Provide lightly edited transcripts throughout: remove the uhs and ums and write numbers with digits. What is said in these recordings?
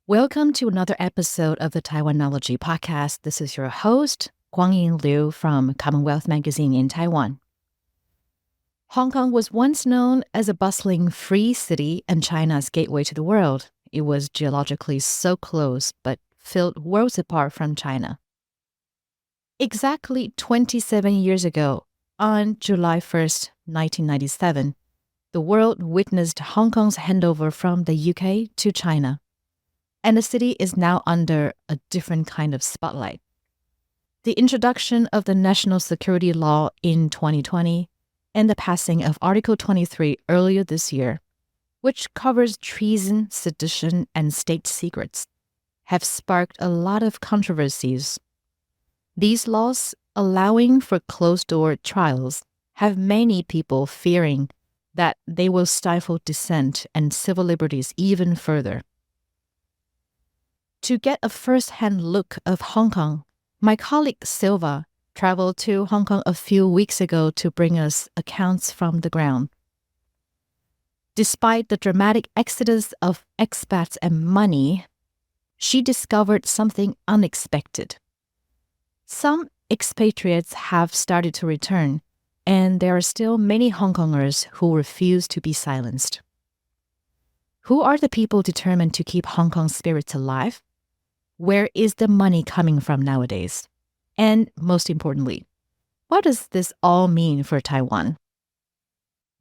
Welcome to another episode of the Taiwanology podcast. This is your host, Kwangyin Liu from CommonWealth magazine in Taiwan. Hong Kong was once known as a bustling free city and China's gateway to the world. It was geologically so close, but felt worlds apart from China. Exactly 27 years ago, on July 1st, 1997, the world witnessed Hong Kong's handover from the UK to China. And the city is now under a different kind of spotlight. The introduction of the national security law in 2020 and the passing of Article 23 earlier this year, which covers treason, sedition, and state secrets, have sparked a lot of controversies. These laws, allowing for closed-door trials, have many people fearing that they will stifle dissent and civil liberties even further. To get a first-hand look of Hong Kong, my colleague Silva traveled to Hong Kong a few weeks ago to bring us accounts from the ground. Despite the dramatic exodus of expats and money, she discovered something unexpected. Some expatriates have started to return, and there are still many Hong Kongers who refuse to be silenced. Who are the people determined to keep Hong Kong's spirits alive? Where is the money coming from nowadays? And most importantly, what does this all mean for Taiwan?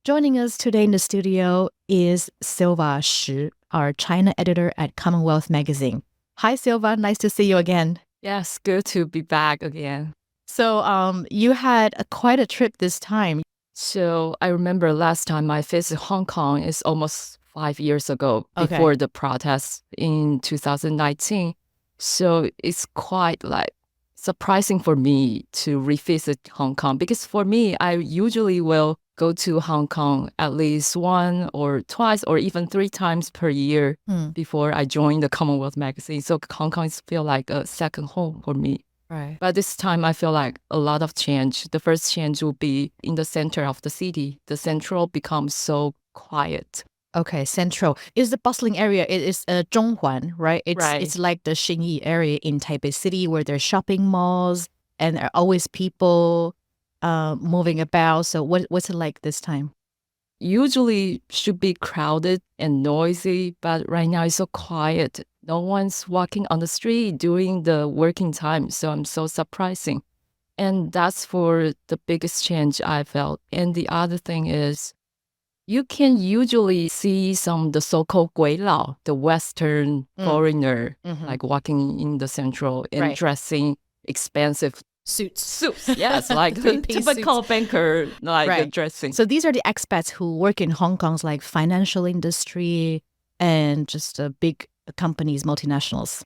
Joining us today in the studio is Silva Shih, our China editor at CommonWealth magazine. Hi, Silva. Nice to see you again. Yes, good to be back again. So you had quite a trip this time. So I remember last time I visited Hong Kong is almost 5 years ago, before the protests in 2019. So it's quite surprising for me to revisit Hong Kong because for me, I usually will go to Hong Kong at least 1 or twice or even 3 times per year before I join the CommonWealth magazine. So Hong Kong feels like a second home for me. Right. But this time I feel like a lot of change. The first change will be in the center of the city. The central becomes so quiet. Okay, central. Is the bustling area, it is Zhonghuan, right? It's like the Shih area in Taipei City where there's shopping malls and there are always people moving about. So what's it like this time? Usually should be crowded and noisy, but right now it's so quiet. No one's walking on the street during the working time, so I'm so surprising. And that's for the biggest change I felt. And the other thing is, you can usually see the so-called 鬼佬, the Western foreigner, like walking in the central and dressing expensive suits. Yes, like the typical banker dressing. So these are the expats who work in Hong Kong's financial industry and just big companies, multinationals.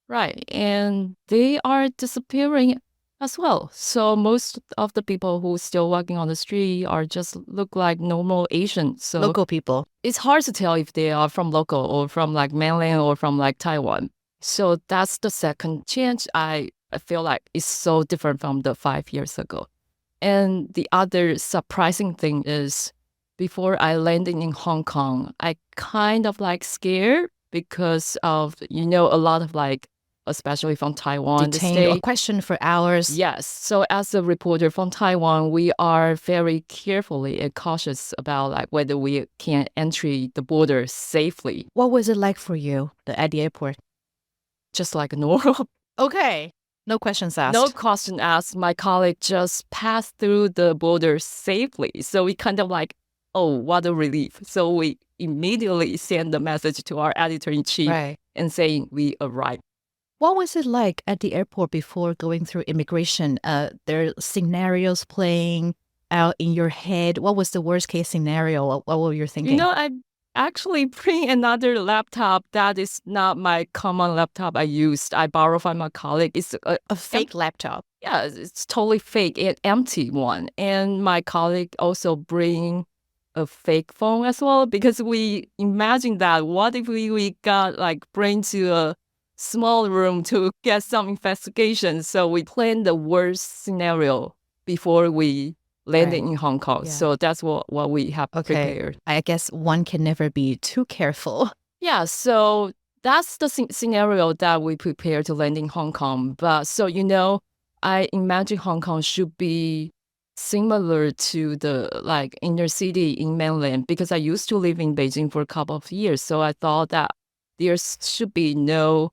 Right, and they are disappearing as well. So most of the people who are still walking on the street are just look like normal Asians. So local people. It's hard to tell if they are from local or from mainland or from Taiwan. So that's the second change I feel like is so different from the 5 years ago. And the other surprising thing is before I landed in Hong Kong, I kind of scared because of, a lot of especially from Taiwan. Detained or questioned for hours. Yes. So as a reporter from Taiwan, we are very carefully and cautious about whether we can enter the border safely. What was it like for you at the airport? Just like normal. Okay. No questions asked. No question asked. My colleague just passed through the border safely. So we kind of oh, what a relief. So we immediately send the message to our editor-in-chief and saying we arrived. What was it like at the airport before going through immigration? There are scenarios playing out in your head. What was the worst case scenario? What were you thinking? I actually bring another laptop that is not my common laptop I used. I borrowed from my colleague. It's a fake laptop. Yeah, it's totally fake, an empty one. And my colleague also bring a fake phone as well because we imagine that what if we got bring to a small room to get some investigation. So we planned the worst scenario before we landed in Hong Kong. Yeah. So that's what we have prepared. I guess one can never be too careful. Yeah, so that's the scenario that we prepare to land in Hong Kong. But so, I imagine Hong Kong should be similar to the like inner city in mainland, because I used to live in Beijing for a couple of years. So I thought that there should be no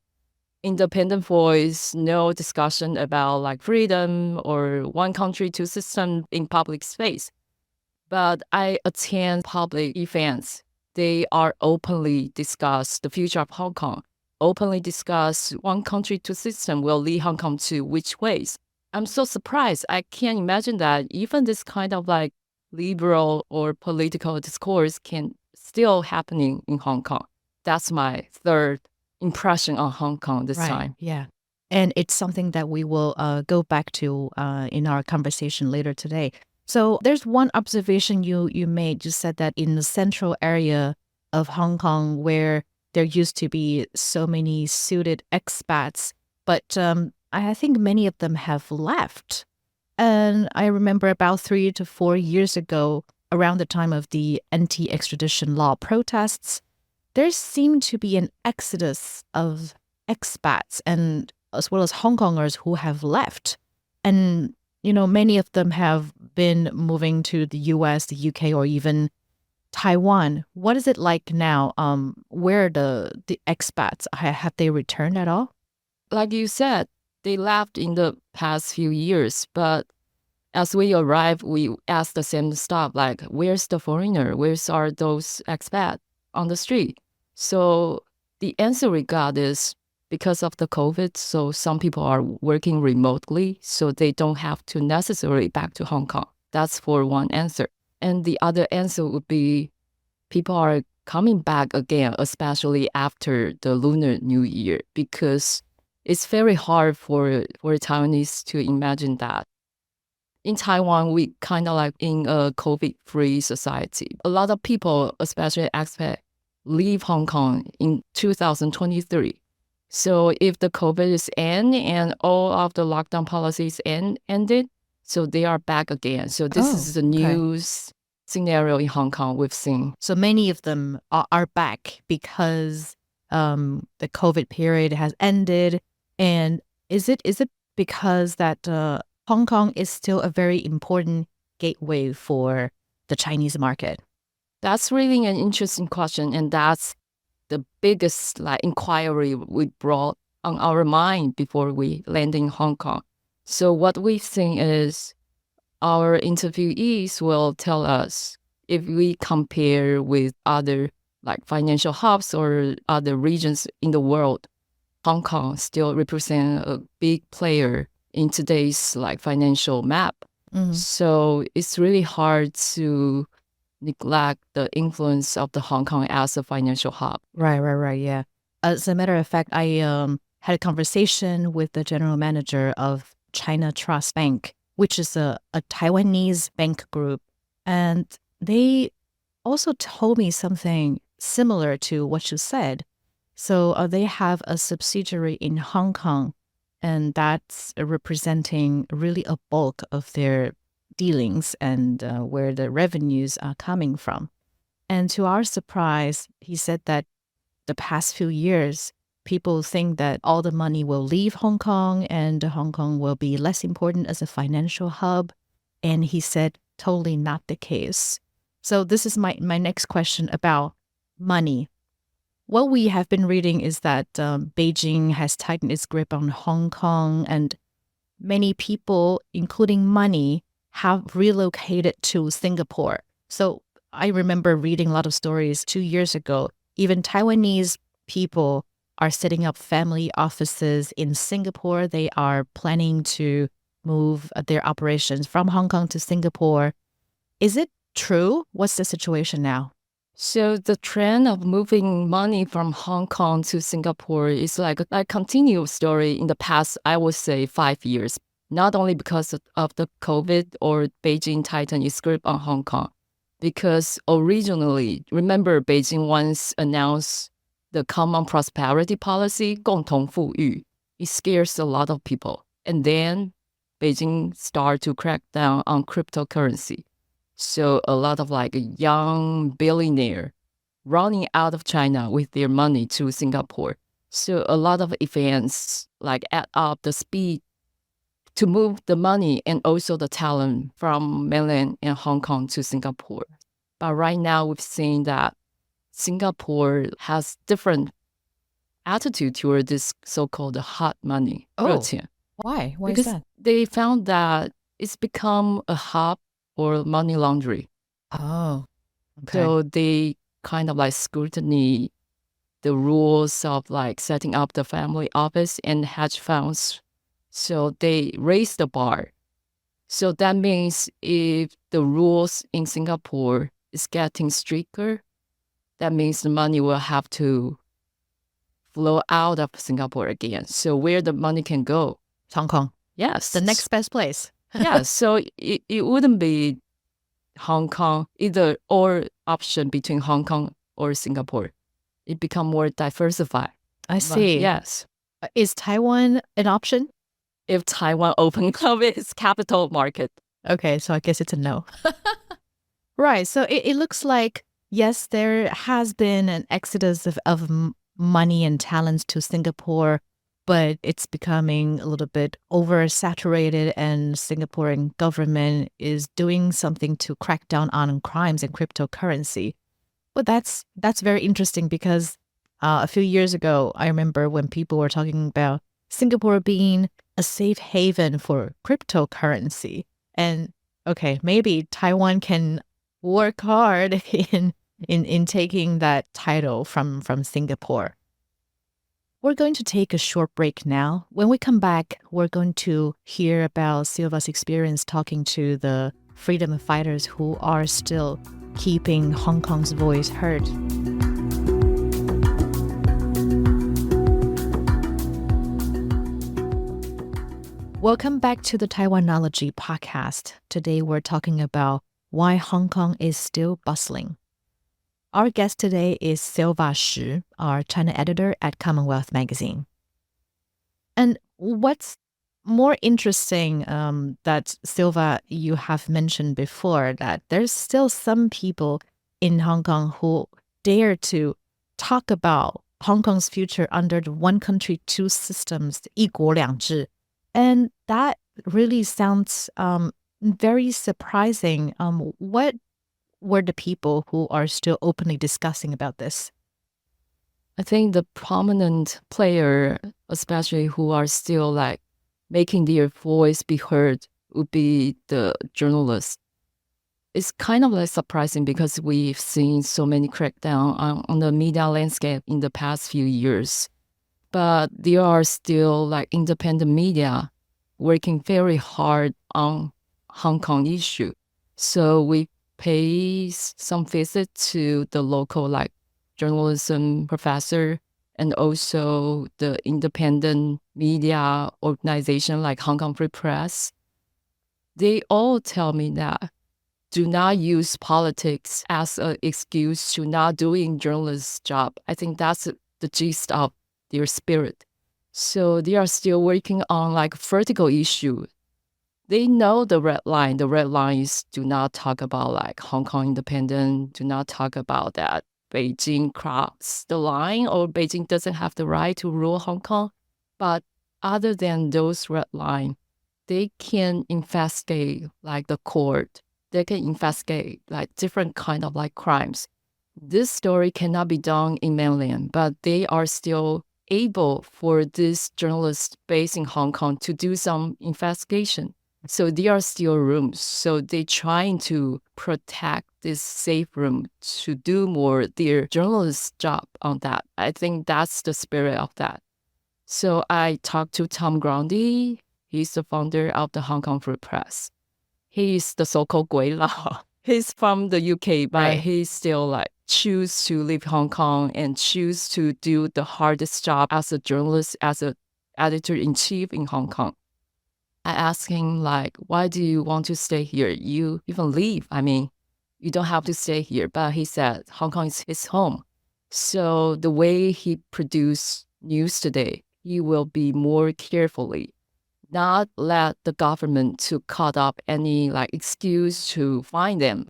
independent voice, no discussion about like freedom or one country, two system in public space. But I attend public events. They are openly discuss the future of Hong Kong, openly discuss one country, two system will lead Hong Kong to which ways. I'm so surprised. I can't imagine that even this kind of like liberal or political discourse can still happening in Hong Kong. That's my third impression on Hong Kong this time. Yeah. And it's something that we will go back to in our conversation later today. So there's one observation you made. You said that in the central area of Hong Kong, where there used to be so many suited expats, but I think many of them have left. And I remember about 3 to 4 years ago, around the time of the anti-extradition law protests, there seemed to be an exodus of expats and as well as Hong Kongers who have left. And, many of them have been moving to the US, the UK, or even Taiwan. What is it like now? Where are the expats? Have they returned at all? Like you said, they left in the past few years, but as we arrived, we asked the same stuff, like, where's the foreigner? Where's are those expats on the street? So the answer we got is because of the COVID, so some people are working remotely, so they don't have to necessarily back to Hong Kong. That's for one answer. And the other answer would be people are coming back again, especially after the Lunar New Year, because it's very hard for Taiwanese to imagine that. In Taiwan, we kind of like in a COVID-free society. A lot of people, especially expats, leave Hong Kong in 2023. So if the COVID is end and all of the lockdown policies ended, so they are back again. So this is the new scenario in Hong Kong we've seen. So many of them are back because the COVID period has ended. And is it because that Hong Kong is still a very important gateway for the Chinese market? That's really an interesting question, and that's the biggest inquiry we brought on our mind before we land in Hong Kong. So what we've seen is our interviewees will tell us if we compare with other financial hubs or other regions in the world, Hong Kong still represents a big player in today's financial map. Mm-hmm. So it's really hard to neglect the influence of the Hong Kong as a financial hub. Right, yeah. As a matter of fact, I had a conversation with the general manager of China Trust Bank, which is a Taiwanese bank group. And they also told me something similar to what you said. So they have a subsidiary in Hong Kong, and that's representing really a bulk of their dealings and where the revenues are coming from. And to our surprise, he said that the past few years, people think that all the money will leave Hong Kong and Hong Kong will be less important as a financial hub. And he said, totally not the case. So this is my next question about money. What we have been reading is that Beijing has tightened its grip on Hong Kong, and many people, including money, have relocated to Singapore. So I remember reading a lot of stories 2 years ago. Even Taiwanese people are setting up family offices in Singapore. They are planning to move their operations from Hong Kong to Singapore. Is it true? What's the situation now? So the trend of moving money from Hong Kong to Singapore is like a continuous story in the past, I would say, 5 years. Not only because of the COVID or Beijing tightened its grip on Hong Kong, because originally, remember Beijing once announced the common prosperity policy, 共同富裕. It scares a lot of people. And then Beijing started to crack down on cryptocurrency. So a lot of young billionaire running out of China with their money to Singapore. So a lot of events like add up the speed to move the money and also the talent from mainland and Hong Kong to Singapore. But right now we've seen that Singapore has different attitude toward this so-called hot money. Oh, 热钱. why? Why because is that? they found that it's become a hub for money laundering. Oh, okay. So they kind of like scrutiny the rules of like setting up the family office and hedge funds. So they raise the bar. So that means if the rules in Singapore is getting stricter, that means the money will have to flow out of Singapore again. So where the money can go? Hong Kong. Yes. The next best place. Yeah. So it wouldn't be Hong Kong, either or option between Hong Kong or Singapore. It become more diversified. I see. Yes. Is Taiwan an option? If Taiwan opened up its capital market. Okay, so I guess it's a no. Right. So it looks like, yes, there has been an exodus of money and talents to Singapore, but it's becoming a little bit oversaturated, and Singaporean government is doing something to crack down on crimes and cryptocurrency. But that's very interesting because a few years ago, I remember when people were talking about Singapore being a safe haven for cryptocurrency. And okay, maybe Taiwan can work hard in taking that title from Singapore. We're going to take a short break now. When we come back, we're going to hear about Silva's experience talking to the freedom fighters who are still keeping Hong Kong's voice heard. Welcome back to the Taiwanology podcast. Today we're talking about why Hong Kong is still bustling. Our guest today is Silva Shih, our China editor at CommonWealth magazine. And what's more interesting that Silva, you have mentioned before, that there's still some people in Hong Kong who dare to talk about Hong Kong's future under the one country, two systems, 一国两制. And that really sounds very surprising. What were the people who are still openly discussing about this? I think the prominent player, especially who are still like making their voice be heard, would be the journalists. It's kind of like surprising because we've seen so many crackdown on the media landscape in the past few years. But there are still like independent media working very hard on Hong Kong issue. So we pay some visit to the local like journalism professor and also the independent media organization like Hong Kong Free Press. They all tell me that do not use politics as an excuse to not doing journalist's job. I think that's the gist of their spirit. So they are still working on like vertical issue. They know the red line. The red line is do not talk about like Hong Kong independent. Do not talk about that Beijing crossed the line or Beijing doesn't have the right to rule Hong Kong. But other than those red line, they can investigate like the court. They can investigate like different kind of like crimes. This story cannot be done in mainland, but they are still able for these journalists based in Hong Kong to do some investigation. So there are still rooms. So they're trying to protect this safe room to do more their journalist job on that. I think that's the spirit of that. So I talked to Tom Grundy. He's the founder of the Hong Kong Free Press. He's the so-called Gui Lao. He's from the UK, but Right. he still like choose to leave Hong Kong and choose to do the hardest job as a journalist, as an editor-in-chief in Hong Kong. I asked him like, why do you want to stay here? You even leave. I mean, you don't have to stay here. But he said Hong Kong is his home. So the way he produced news today, he will be more carefully, not let the government to cut up any like excuse to find them.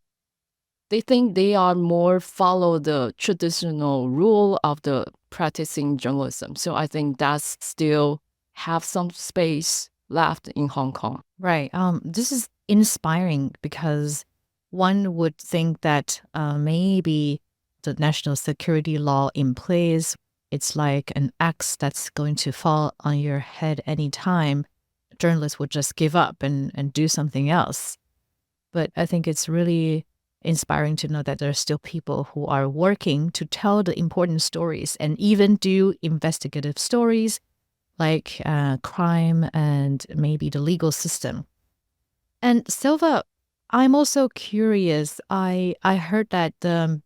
they think they are more follow the traditional rule of the practicing journalism. So I think that's still have some space left in Hong Kong. Right. This is inspiring because one would think that maybe the national security law in place, it's like an axe that's going to fall on your head anytime. Journalists would just give up and do something else. But I think it's really inspiring to know that there are still people who are working to tell the important stories and even do investigative stories like crime and maybe the legal system. And Silva, I'm also curious. I heard that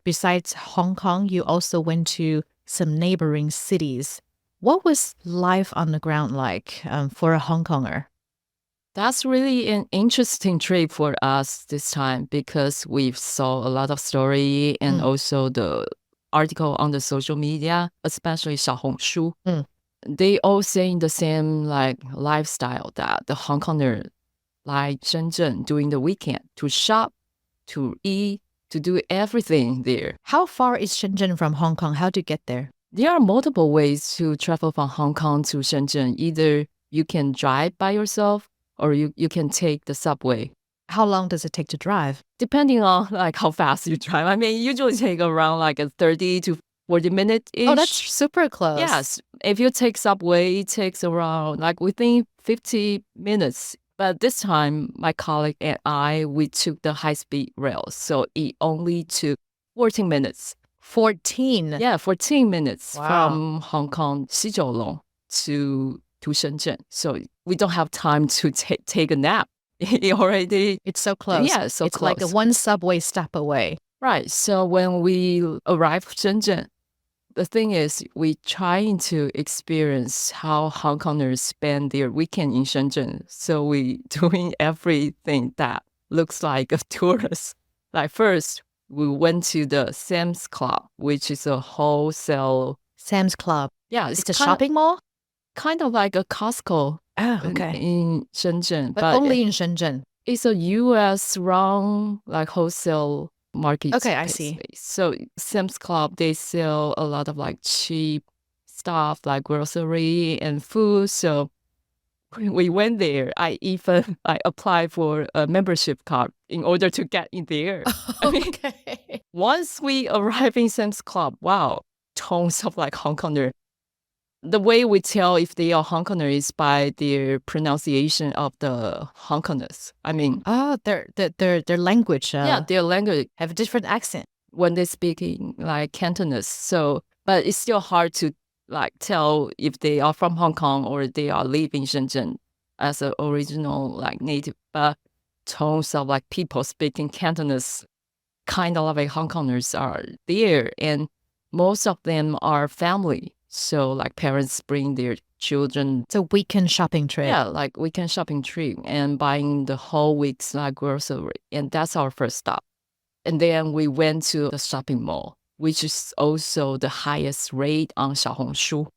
besides Hong Kong, you also went to some neighboring cities. What was life on the ground like for a Hong Konger? That's really an interesting trip for us this time because we saw a lot of story and also the article on the social media, especially 小红书. They all saying the same like lifestyle that the Hong Konger like Shenzhen during the weekend to shop, to eat, to do everything there. How far is Shenzhen from Hong Kong? How to get there? There are multiple ways to travel from Hong Kong to Shenzhen. Either you can drive by yourself or you can take the subway. How long does it take to drive? Depending on like how fast you drive. I mean, usually take around like a 30 to 40 minutes-ish. Oh, that's super close. Yes. If you take subway, it takes around like within 50 minutes. But this time, my colleague and I, we took the high-speed rail. So it only took 14 minutes. 14? Yeah, 14 minutes Wow. from Hong Kong, Shih to Shenzhen. So we don't have time to take a nap. It's so close. Yeah, so it's close. It's like a one subway stop away. Right. So when we arrived Shenzhen, the thing is, we trying to experience how Hong Kongers spend their weekend in Shenzhen. So we doing everything that looks like a tourist. Like first, we went to the Sam's Club, which is a wholesale... Sam's Club? Yeah. It's a shopping mall? Kind of like a Costco in Shenzhen. But only in Shenzhen? It's a U.S.-run like wholesale market. Okay, I see. So Sam's Club, they sell a lot of like cheap stuff like grocery and food. So when we went there, I even applied for a membership card in order to get in there. Okay. Once we arrive in Sam's Club, wow, tons of like Hong Konger. The way we tell if they are Hong Konger is by their pronunciation of the Hong Kongers. I mean, their language. Yeah, their language have a different accent when they speak in like Cantonese. So, but it's still hard to like tell if they are from Hong Kong or they are living Shenzhen as an original like native. But tons of like people speaking Cantonese, kind of like Hong Kongers are there, and most of them are family. So like parents bring their children. It's a weekend shopping trip. Yeah, like weekend shopping trip and buying the whole week's like grocery. And that's our first stop. And then we went to the shopping mall, which is also the highest rate on 小红书.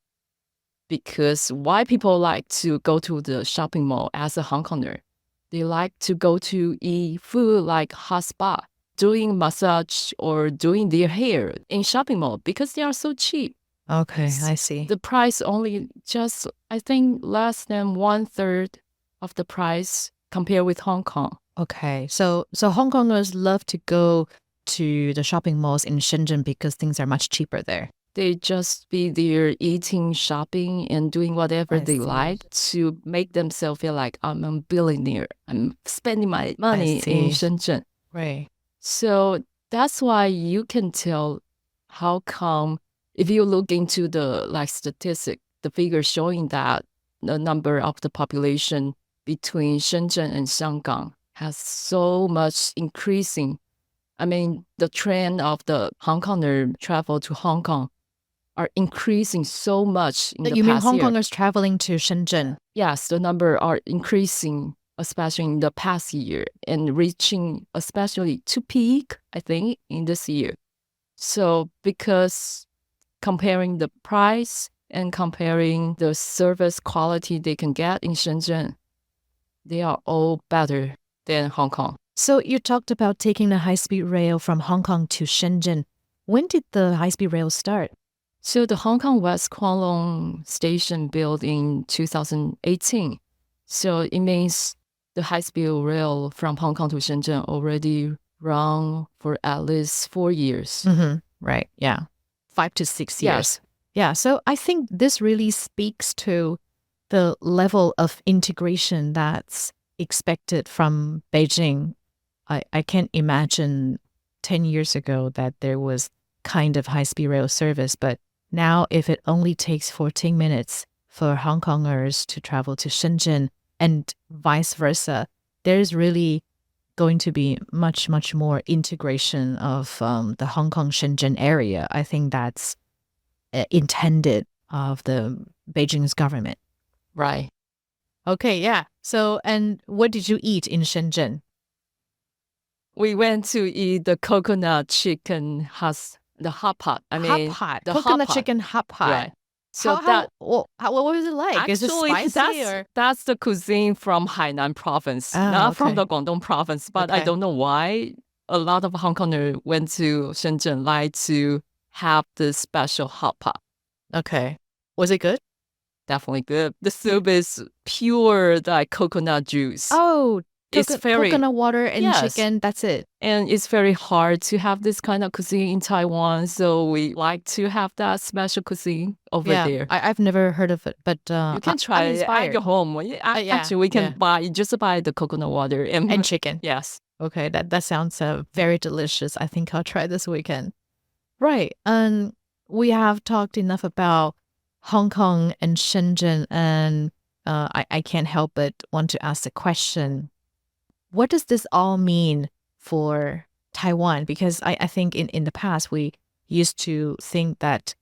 Because why people like to go to the shopping mall as a Hong Konger? They like to go to eat food like hot spa, doing massage or doing their hair in shopping mall because they are so cheap. Okay, I see. The price only just, I think, less than 1/3 of the price compared with Hong Kong. Okay, so Hong Kongers love to go to the shopping malls in Shenzhen because things are much cheaper there. They just be there eating, shopping, and doing whatever they like to make themselves feel like I'm a billionaire. I'm spending my money in Shenzhen. Right. So that's why you can tell how come if you look into the like statistic, the figure showing that the number of the population between Shenzhen and Shanghai has so much increasing. I mean, the trend of the Hong Konger travel to Hong Kong are increasing so much in the past year. You mean Hong Kongers traveling to Shenzhen? Yes, the number are increasing, especially in the past year, and reaching especially to peak, I think, in this year. So because comparing the price and comparing the service quality they can get in Shenzhen, they are all better than Hong Kong. So you talked about taking the high-speed rail from Hong Kong to Shenzhen. When did the high-speed rail start? So the Hong Kong West Kowloon station built in 2018. So it means the high-speed rail from Hong Kong to Shenzhen already run for at least 4 years. Mm-hmm. Right, yeah. 5 to 6 years. Yes. Yeah, so I think this really speaks to the level of integration that's expected from Beijing. I can't imagine 10 years ago that there was kind of high-speed rail service, but now if it only takes 14 minutes for Hong Kongers to travel to Shenzhen and vice versa, there's really going to be much, much more integration of the Hong Kong-Shenzhen area. I think that's intended of the Beijing's government. Right. Okay, yeah. So, and what did you eat in Shenzhen? We went to eat the coconut chicken the hot pot. Hot pot. The Coconut hot pot. chicken hot pot. Right. So what was it like? Is it spicy that's the cuisine from Hainan province, not from the Guangdong province. But I don't know why a lot of Hong Kongers went to Shenzhen like to have this special hot pot. Okay. Was it good? Definitely good. The soup is pure like coconut juice. Oh, it's very coconut water and chicken. That's it. And it's very hard to have this kind of cuisine in Taiwan. So we like to have that special cuisine over there. I've never heard of it, but you can try it at your home. Actually, we can buy the coconut water and chicken. Yes. Okay, that sounds very delicious. I think I'll try this weekend. Right. And we have talked enough about Hong Kong and Shenzhen, and I can't help but want to ask the question, what does this all mean for Taiwan? Because I think in the past, we used to think that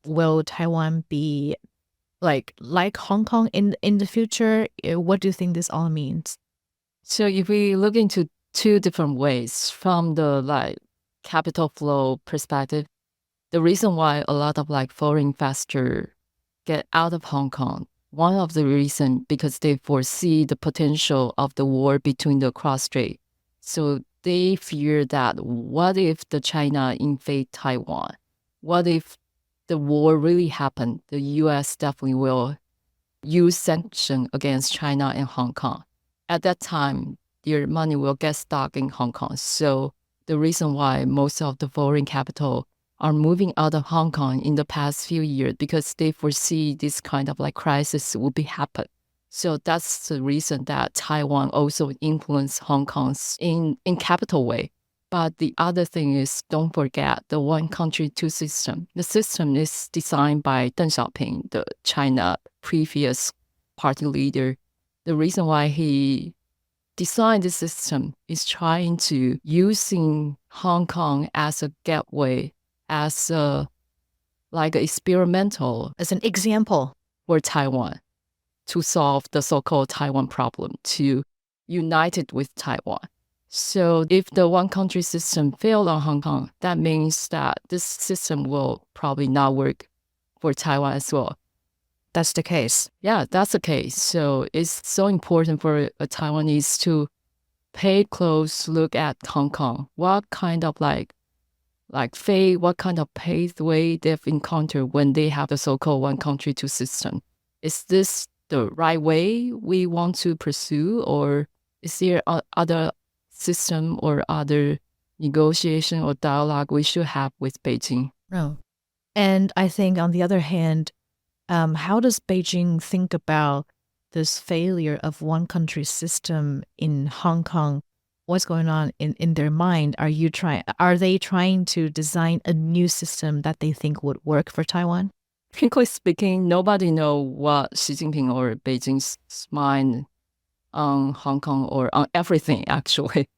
will Taiwan be like Hong Kong in the future? What do you think this all means? So if we look into two different ways from the capital flow perspective, the reason why a lot of foreign investors get out of Hong Kong, one of the reasons because they foresee the potential of the war between the cross-strait. So they fear that what if the China invade Taiwan? What if the war really happened? The U.S. definitely will use sanctions against China and Hong Kong. At that time, their money will get stuck in Hong Kong. So the reason why most of the foreign capital are moving out of Hong Kong in the past few years because they foresee this kind of crisis will be happen. So that's the reason that Taiwan also influenced Hong Kong's in capital way. But the other thing is, don't forget the one country, two system. The system is designed by Deng Xiaoping, the China previous party leader. The reason why he designed the system is trying to using Hong Kong as a gateway, as experimental, as an example for Taiwan to solve the so-called Taiwan problem, to unite it with Taiwan. So if the one country system failed on Hong Kong, that means that this system will probably not work for Taiwan as well. That's the case. Yeah, that's the case. So it's so important for a Taiwanese to pay close look at Hong Kong. What kind of fate, what kind of pathway they've encountered when they have the so-called one country, two system. Is this the right way we want to pursue, or is there other system or other negotiation or dialogue we should have with Beijing? No. And I think on the other hand, how does Beijing think about this failure of one country system in Hong Kong? What's going on in their mind? Are they trying to design a new system that they think would work for Taiwan? Frankly speaking, nobody knows what Xi Jinping or Beijing's mind on Hong Kong or on everything actually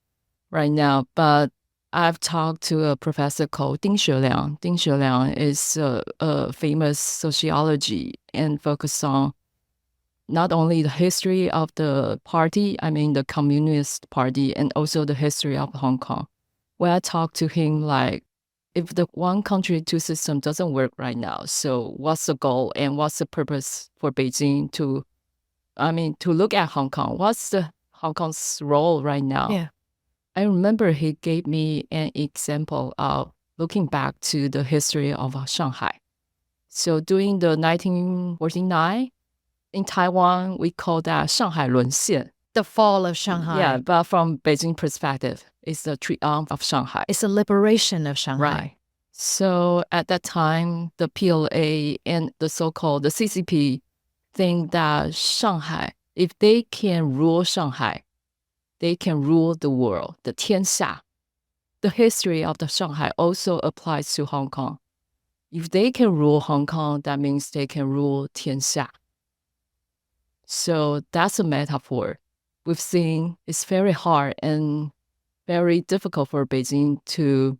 right now. But I've talked to a professor called Ding Xueliang. Ding Xueliang is a famous sociology and focus on not only the history of the party, the Communist Party, and also the history of Hong Kong. When I talked to him, if the one country, two system doesn't work right now, so what's the goal and what's the purpose for Beijing to look at Hong Kong? What's the Hong Kong's role right now? Yeah. I remember he gave me an example of looking back to the history of Shanghai. So during the 1949, in Taiwan, we call that 上海沦陷. The fall of Shanghai. Yeah, but from Beijing perspective, it's the triumph of Shanghai. It's a liberation of Shanghai. Right. So at that time, the PLA and the so-called the CCP think that Shanghai, if they can rule Shanghai, they can rule the world, the 天下. The history of the Shanghai also applies to Hong Kong. If they can rule Hong Kong, that means they can rule 天下. So that's a metaphor. We've seen it's very hard and very difficult for Beijing to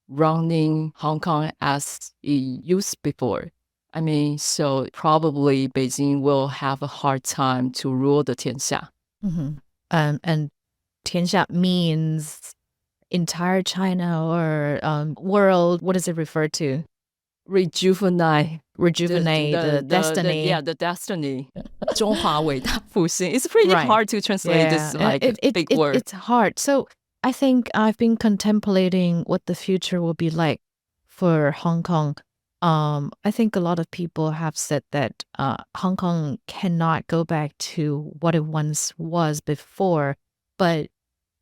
running Hong Kong as it used before. I mean, so probably Beijing will have a hard time to rule the 天下. Mm-hmm. And 天下means entire China or world. What does it refer to? Rejuvenate the destiny. The destiny. 中华伟大复兴. It's pretty hard to translate this big word. It's hard. So I think I've been contemplating what the future will be like for Hong Kong. I think a lot of people have said that Hong Kong cannot go back to what it once was before, but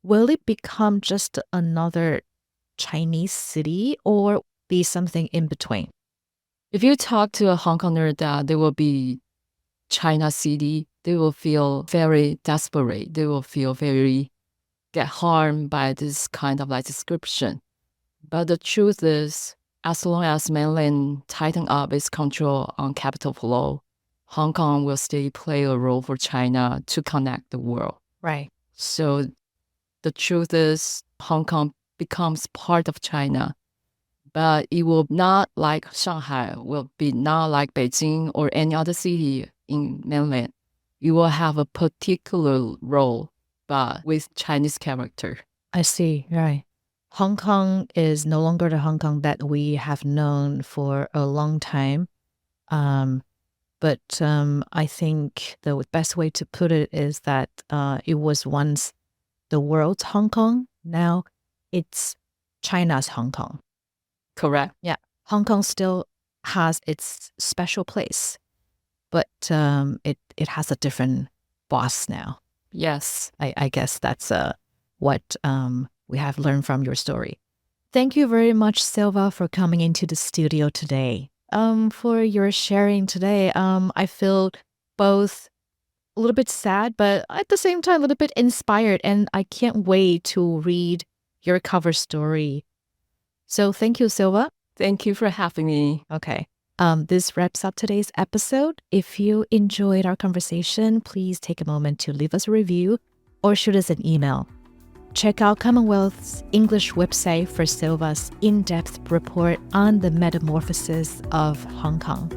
will it become just another Chinese city or be something in between? If you talk to a Hong Konger that they will be China city, they will feel very desperate. They will feel very get harmed by this kind of like description. But the truth is, as long as mainland tighten up its control on capital flow, Hong Kong will still play a role for China to connect the world. Right. So the truth is, Hong Kong becomes part of China, but it will not like Shanghai, will be not like Beijing or any other city in mainland. It will have a particular role, but with Chinese character. I see, right. Hong Kong is no longer the Hong Kong that we have known for a long time. But I think the best way to put it is that it was once the world's Hong Kong. Now it's China's Hong Kong. Correct. Yeah. Hong Kong still has its special place, but it has a different boss now. Yes. I guess that's what we have learned from your story. Thank you very much, Silva, for coming into the studio today. For your sharing today, I feel both a little bit sad, but at the same time, a little bit inspired, and I can't wait to read your cover story. So thank you, Silva. Thank you for having me. Okay. This wraps up today's episode. If you enjoyed our conversation, please take a moment to leave us a review or shoot us an email. Check out CommonWealth's English website for Silva's in-depth report on the metamorphosis of Hong Kong.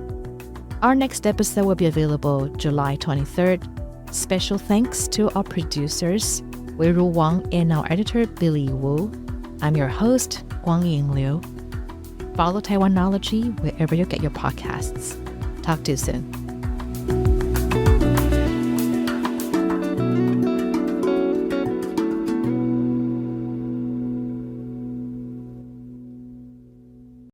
Our next episode will be available July 23rd. Special thanks to our producers, Weiru Wang, and our editor, Billy Wu. I'm your host, Kwangyin Liu. Follow Taiwanology wherever you get your podcasts. Talk to you soon.